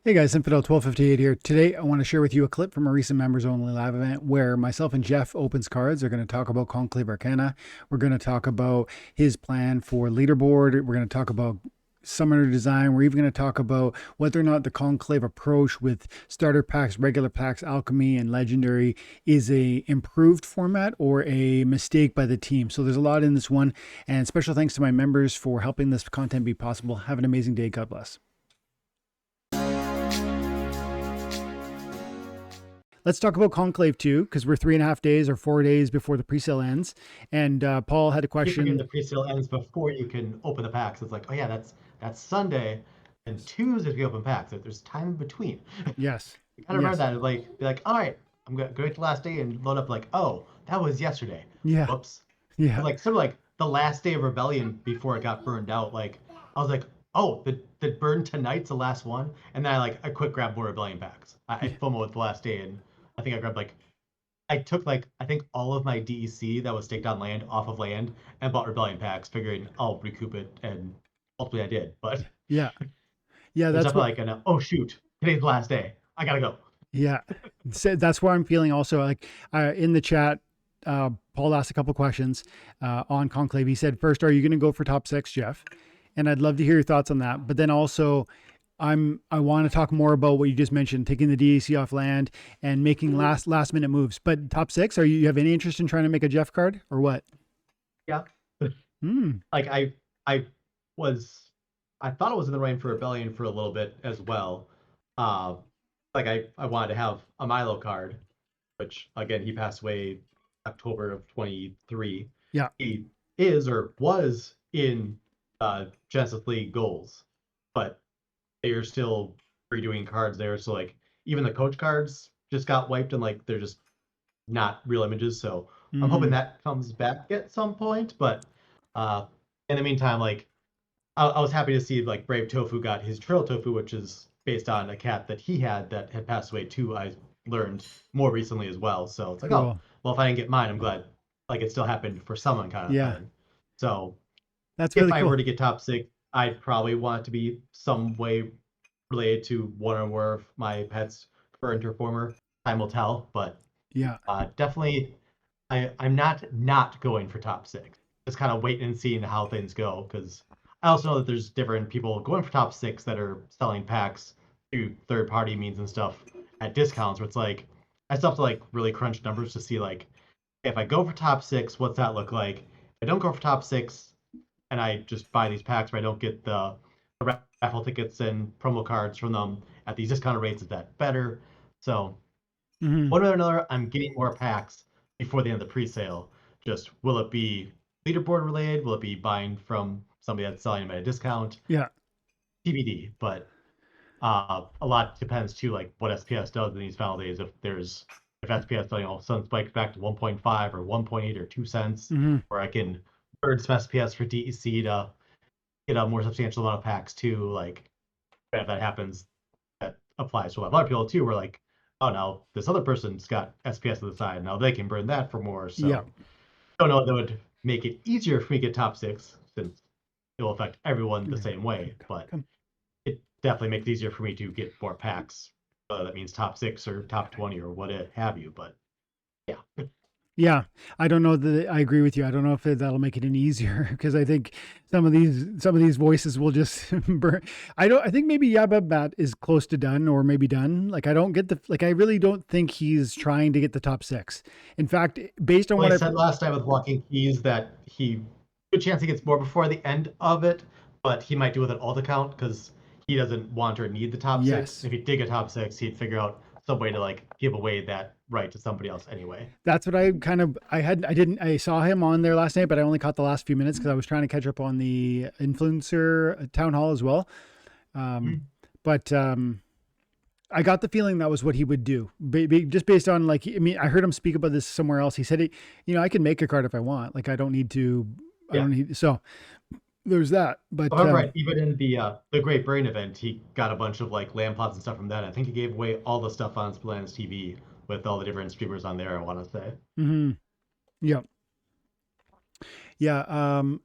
Hey guys, Infidel 1258 here. Today I want to share with you a clip from a recent members only live event where myself and Jeff opens cards. They're going to talk about Conclave Arcana. We're going to talk about his plan for Leaderboard. We're going to talk about summoner design. We're even going to talk about whether or not the Conclave approach with starter packs, regular packs, alchemy, and legendary is a improved format or a mistake by the team. So there's a lot in this one. And special thanks to my members for helping this content be possible. Have an amazing day. God bless. Let's talk about Conclave 2 because we're 3.5 days or 4 days before the presale ends. And Paul had a Keep forgetting question. the presale ends before you can open the packs. It's like, oh yeah, that's Sunday, and Tuesday we open packs. There's time in between. Yes. You gotta remember Yes. that. Be like, all right, I'm gonna go to the last day and load up. Like, oh, that was yesterday. Yeah. Whoops. Yeah. Like sort of like the last day of Rebellion before it got burned out. Like I was like, oh, the burn tonight's the last one, and then I quick grabbed more Rebellion packs. I FOMO with the last day, and I think I grabbed like I took like I think all of my DEC that was staked on land off of land and bought Rebellion packs, figuring I'll recoup it, and ultimately I did. But Yeah. Yeah. there's That's what. definitely like oh shoot, today's the last day. I gotta go. Yeah. So that's where I'm feeling also. Like in the chat, Paul asked a couple questions on Conclave. He said, first, are you going to go for top six, Jeff? And I'd love to hear your thoughts on that. But then also, I want to talk more about what you just mentioned, taking the DAC off land and making last minute moves. But top six, you have any interest in trying to make a Jeff card or what? Yeah. Hmm. Like I was I thought I was in the running for Rebellion for a little bit as well. Uh like I wanted to have a Milo card, which again he passed away October of 23. Yeah. He is or was in Genesis League goals, but they are still redoing cards there. So like even the coach cards just got wiped and like they're just not real images. So I'm hoping Mm-hmm. that comes back at some point. But uh, in the meantime, like I was happy to see like Brave Tofu got his Trail Tofu, which is based on a cat that he had that had passed away too. I learned more recently as well. So it's like, oh, Cool. well, if I didn't get mine, I'm glad like it still happened for someone kind of Yeah. thing. So That's if really I were cool. to get top six, I'd probably want it to be some way related to one or more of my pets for Interformer. Time will tell, but Yeah. definitely I'm not going for top six. Just kind of waiting and seeing how things go because I also know that there's different people going for top six that are selling packs through third party means and stuff at discounts. Where it's like I still have to like really crunch numbers to see like if I go for top six, what's that look like? If I don't go for top six and I just buy these packs, but I don't get the raffle tickets and promo cards from them at these discounted rates, is that better? So Mm-hmm. one way or another, I'm getting more packs before the end of the pre-sale. Just will it be leaderboard related? Will it be buying from somebody that's selling them at a discount? Yeah. TBD. But a lot depends too, like what SPS does in these final days. If SPS suddenly spikes back to 1.5 or 1.8 or 2 cents, Mm-hmm. where I can burn some SPS for DEC to get a more substantial amount of packs too. Like if that happens, that applies to a lot of other people too. Where like, oh no, this other person's got SPS to the side. Now they can burn that for more. Yeah. So I don't know if that would make it easier for me to get top six since it will affect everyone the same way. But Come. it definitely makes it easier for me to get more packs. That means top six or top 20 or what have you. But yeah, Yeah, I don't know that I agree with you. I don't know if that'll make it any easier because I think some of these voices will just burn. I think maybe Yababat is close to done or maybe done. Like I don't get I really don't think he's trying to get the top six. In fact, based on well, what I I've said last time with Walking Keys that he good chance he gets more before the end of it, but he might do with an alt account because he doesn't want or need the top six. yes, If he did get top six, he'd figure out some way to like give away that right to somebody else anyway. that's what I saw him on there last night, but I only caught the last few minutes because I was trying to catch up on the influencer town hall as well. Um, Mhm. but I got the feeling that was what he would do, just based on like, I mean, I heard him speak about this somewhere else. He said, I can make a card if I want. Like, I don't need to, I Yeah. don't need, so there's that. But, If I'm right, even in the Great Brain event, he got a bunch of like land plots and stuff from that. I think he gave away all the stuff on Splinterlands TV with all the different streamers on there. I want to say. mhm, yeah, yeah.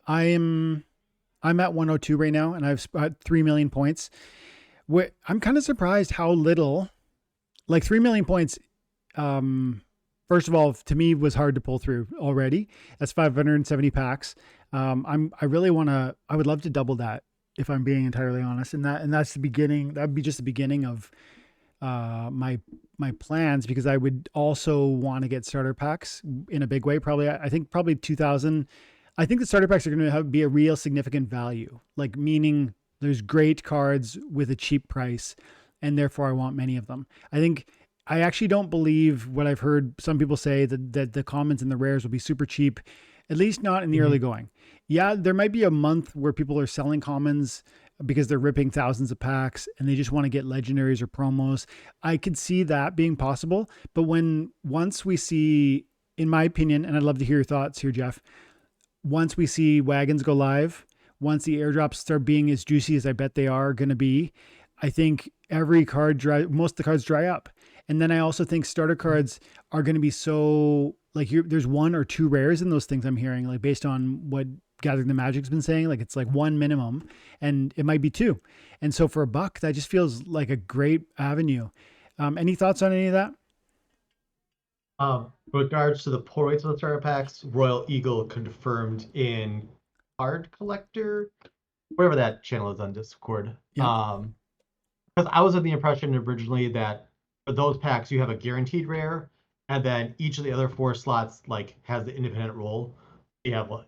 I'm at 102 right now and I've 3 million points. I'm kind of surprised how little, like 3 million points. First of all, to me was hard to pull through already. That's 570 packs. I really want to, I would love to double that if I'm being entirely honest. And that's the beginning. That'd be just the beginning of, my plans, because I would also want to get starter packs in a big way. Probably, I think probably 2000. I think the starter packs are going to be a real significant value, like meaning there's great cards with a cheap price, and therefore I want many of them. I actually don't believe what I've heard some people say, that the commons and the rares will be super cheap, at least not in the early going. Yeah, there might be a month where people are selling commons because they're ripping thousands of packs and they just want to get legendaries or promos. I could see that being possible. But once we see, in my opinion, and I'd love to hear your thoughts here, Jeff, once we see wagons go live, once the airdrops start being as juicy as I bet they are going to be, I think most of the cards dry up. And then I also think starter cards are going to be so, like, there's 1 or 2 rares in those things I'm hearing, like based on what Gathering the Magic's been saying, like it's like 1 minimum, and it might be 2. And so for $1, that just feels like a great avenue. Any thoughts on any of that? With regards to the pull rates of the starter packs, Royal Eagle confirmed in Card Collector, whatever that channel is on Discord. Yeah. Because I was of the impression originally that for those packs you have a guaranteed rare, and then each of the other 4 slots like has the independent roll.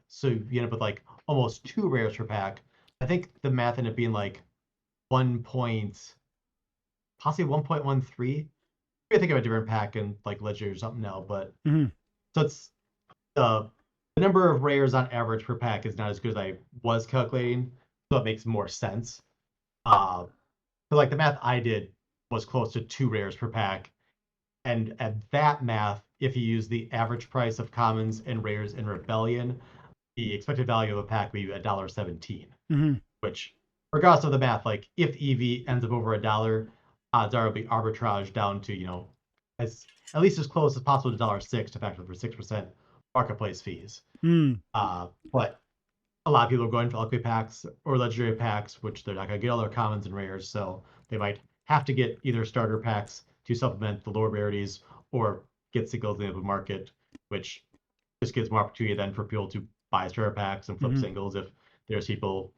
So you end up with like almost 2 rares per pack. I think the math ended up being like possibly 1.13. I think of a different pack and like Ledger or something now, but so it's the number of rares on average per pack is not as good as I was calculating, so it makes more sense. So like the math I did was close to 2 rares per pack, and at that math, if you use the average price of commons and rares in Rebellion, the expected value of a pack would be $1.17. Which, regardless of the math, like if EV ends up over $1, odds are it'll be arbitrage down to, as at least as close as possible to $1.06 to factor for 6% marketplace fees. But a lot of people are going for lucky packs or legendary packs, which they're not going to get all their commons and rares, so they might have to get either starter packs to supplement the lower rarities or get singles in the open market, which just gives more opportunity then for people to buy starter packs and flip singles if there's people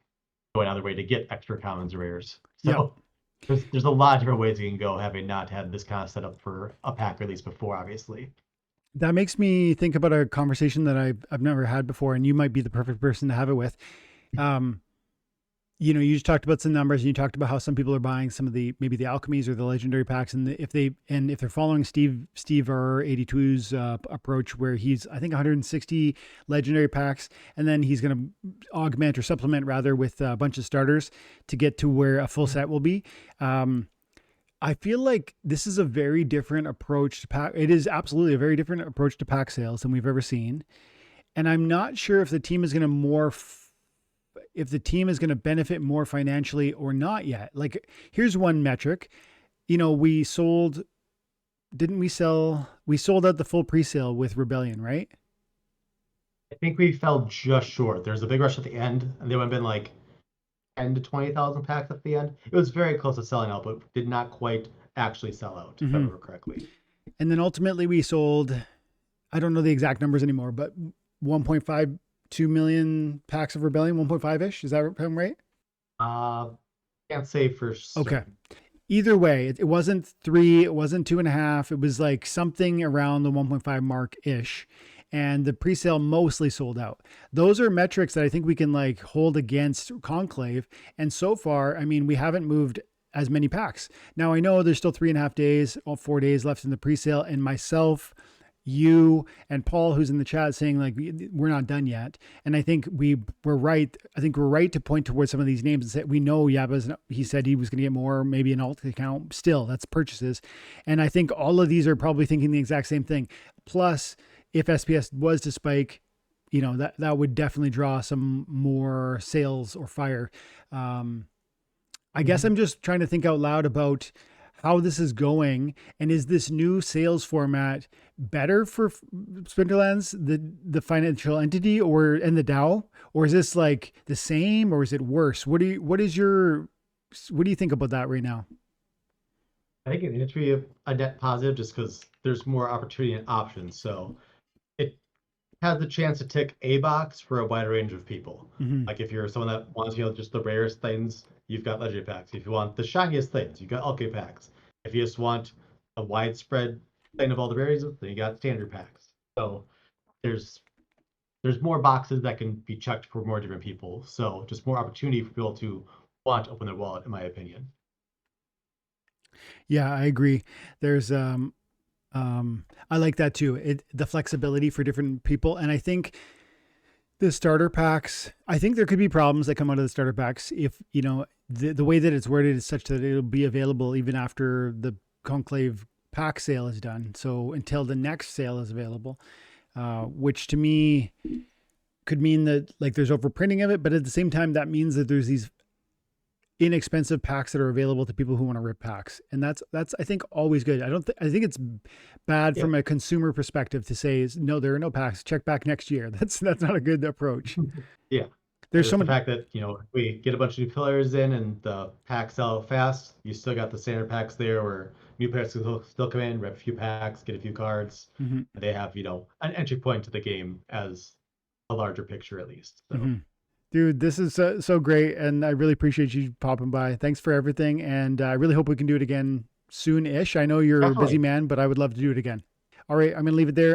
going out of their way to get extra commons and rares. So there's a lot of different ways you can go, having not had this kind of setup for a pack release before, obviously. That makes me think about a conversation that I've never had before, and you might be the perfect person to have it with. You just talked about some numbers, and you talked about how some people are buying some of maybe the alchemies or the legendary packs, and if they're following Steve or 82's approach, where he's, I think, 160 legendary packs, and then he's going to augment or supplement rather with a bunch of starters to get to where a full set will be. I feel like this is a very different approach to pack. It is absolutely a very different approach to pack sales than we've ever seen, and I'm not sure if the team is going to benefit more financially or not yet. Like, here's one metric. We sold out the full pre-sale with Rebellion, right? I think we fell just short. There's a big rush at the end, and there would have been like 10 to 20,000 packs at the end. It was very close to selling out, but did not quite actually sell out, if I remember correctly. And then ultimately we sold, I don't know the exact numbers anymore, but 1.52 million packs of Rebellion, 1.5-ish. Is that right? Can't say for certain. Okay. Either way, it wasn't 3, it wasn't 2.5. It was like something around the 1.5 mark-ish. And the pre-sale mostly sold out. Those are metrics that I think we can like hold against Conclave. And so far, I mean, we haven't moved as many packs. Now I know there's still 3.5 days or 4 days left in the pre-sale, and myself, you, and Paul, who's in the chat, saying like we're not done yet. And I think we're right. I think we're right to point towards some of these names and say we know he said he was going to get more, maybe an alt account. Still, that's purchases. And I think all of these are probably thinking the exact same thing. Plus, if SPS was to spike, that would definitely draw some more sales or fire. I guess I'm just trying to think out loud about how this is going, and is this new sales format better for Splinterlands, the financial entity, and the DAO, or is this like the same, or is it worse? What is your What do you think about that right now? I think it needs to be a net positive just because there's more opportunity and options. So it has the chance to tick a box for a wider range of people. Hmm. Like if you're someone that wants, just the rarest things, you've got legendary packs. If you want the shiniest things, you've got alchemy packs. If you just want a widespread thing of all the berries, then you got standard packs. So there's there's more boxes that can be checked for more different people. So just more opportunity for people to want to open their wallet, in my opinion. Yeah, I agree. There's I like that too. The flexibility for different people, and I think the starter packs. I think there could be problems that come out of the starter packs if the way that it's worded is such that it'll be available even after the Conclave pack sale is done. So until the next sale is available, which to me could mean that like there's overprinting of it, but at the same time that means that there's these inexpensive packs that are available to people who want to rip packs, and that's I think always good. I think it's bad Yeah. from a consumer perspective to say is no, there are no packs, check back next year. That's not a good approach. Yeah. There's Just so the much. fact that, we get a bunch of new players in and the packs sell fast, you still got the standard packs there where new players can still come in, rep a few packs, get a few cards. Mhm, And they have, an entry point to the game as a larger picture at least. So mhm. Dude, this is so great, and I really appreciate you popping by. Thanks for everything, and I really hope we can do it again soon-ish. I know you're a busy definitely. man, but I would love to do it again. All right, I'm gonna leave it there.